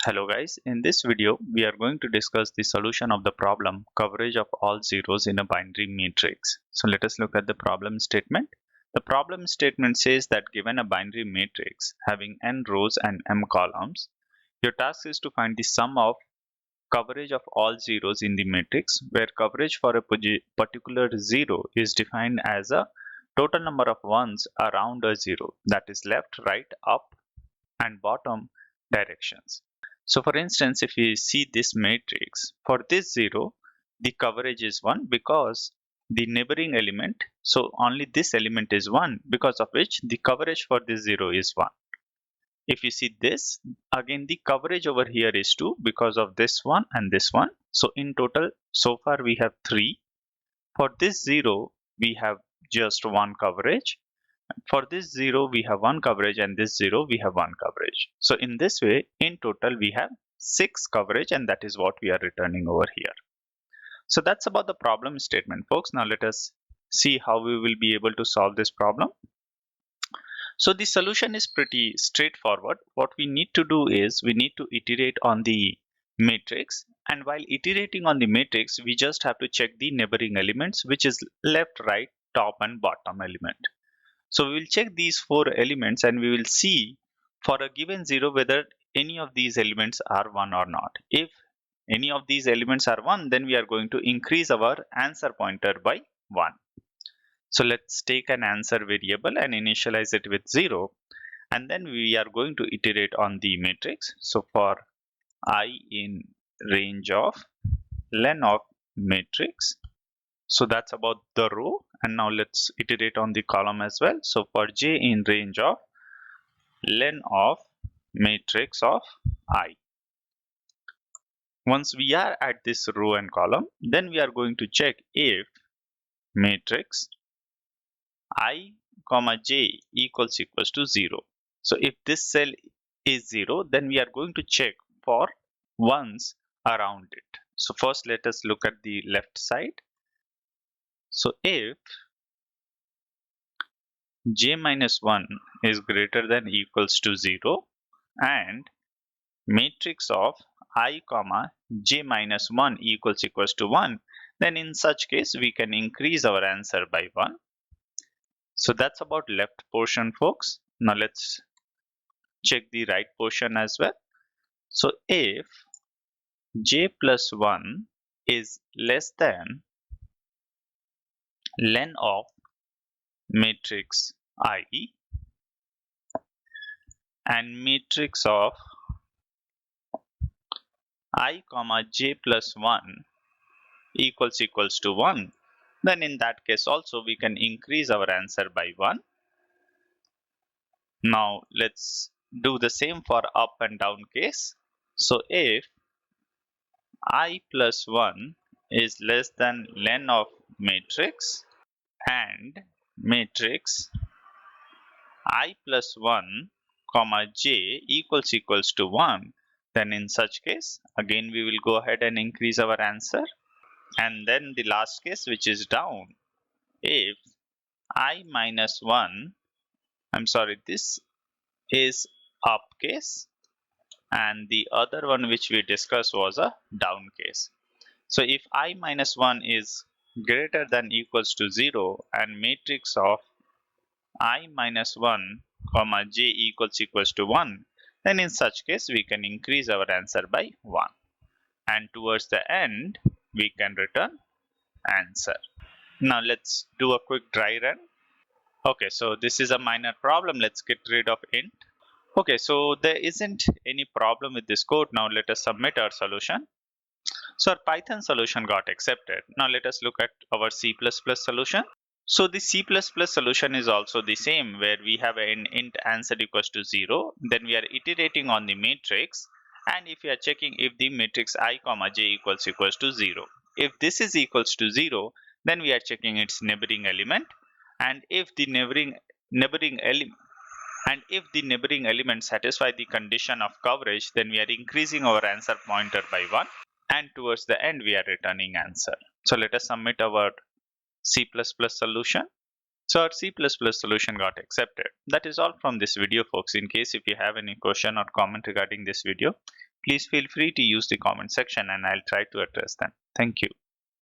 Hello guys, in this video we are going to discuss the solution of the problem coverage of all zeros in a binary matrix. So let us look at the problem statement. The problem statement says that given a binary matrix having n rows and m columns, your task is to find the sum of coverage of all zeros in the matrix, where coverage for a particular zero is defined as a total number of ones around a zero, that is left, right, up and bottom directions. So for instance, if we see this matrix, for this 0, the coverage is 1 because the neighboring element, so only this element is 1, because of which the coverage for this 0 is 1. If you see this, again the coverage over here is 2 because of this one and this one. So in total, so far we have 3. For this 0, we have just 1 coverage. For this 0, we have 1 coverage, and this 0, we have 1 coverage. So in this way, in total, we have 6 coverage, and that is what we are returning over here. So that's about the problem statement, folks. Now let us see how we will be able to solve this problem. So the solution is pretty straightforward. What we need to do is we need to iterate on the matrix, and while iterating on the matrix, we just have to check the neighboring elements, which is left, right, top and bottom element. So we will check these 4 elements and we will see for a given 0 whether any of these elements are 1 or not. If any of these elements are 1, then we are going to increase our answer pointer by 1. So let's take an answer variable and initialize it with 0, and then we are going to iterate on the matrix. So for I in range of len of matrix, so that's about the row, and now let's iterate on the column as well. So for j in range of len of matrix of I. Once we are at this row and column, then we are going to check if matrix I comma j equals to 0. So if this cell is 0, then we are going to check for ones around it. So first let us look at the left side. So if j minus 1 is greater than equals to 0 and matrix of I comma j minus 1 equals to 1, then in such case we can increase our answer by 1. So that's about left portion, folks. Now let's check the right portion as well. So if j plus 1 is less than len of matrix I and matrix of I comma j plus 1 equals to 1, then in that case also we can increase our answer by 1. Now let's do the same for up and down case. So if I plus 1 is less than len of matrix and matrix I plus 1 comma j equals to 1, then in such case again we will go ahead and increase our answer. And then the last case, which is down, if I minus 1, this is up case and the other one which we discussed was a down case. So if I minus 1 is greater than equals to 0 and matrix of I minus 1 comma j equals to 1, then in such case we can increase our answer by 1. And towards the end, we can return answer. Now let's do a quick dry run. Okay, so this is a minor problem. Let's get rid of int. Okay, so there isn't any problem with this code. Now let us submit our solution. So our Python solution got accepted. Now let us look at our C++ solution. So the C++ solution is also the same, where we have an int answer equals to 0. Then we are iterating on the matrix, and if we are checking if the matrix I comma j equals to 0. If this is equals to 0, then we are checking its neighboring element, and if the neighboring element satisfy the condition of coverage, then we are increasing our answer pointer by 1, and towards the end we are returning answer. So let us submit our C++ solution. So our C++ solution got accepted. That is all from this video, folks. In case if you have any question or comment regarding this video, Please feel free to use the comment section and I'll try to address them. Thank you.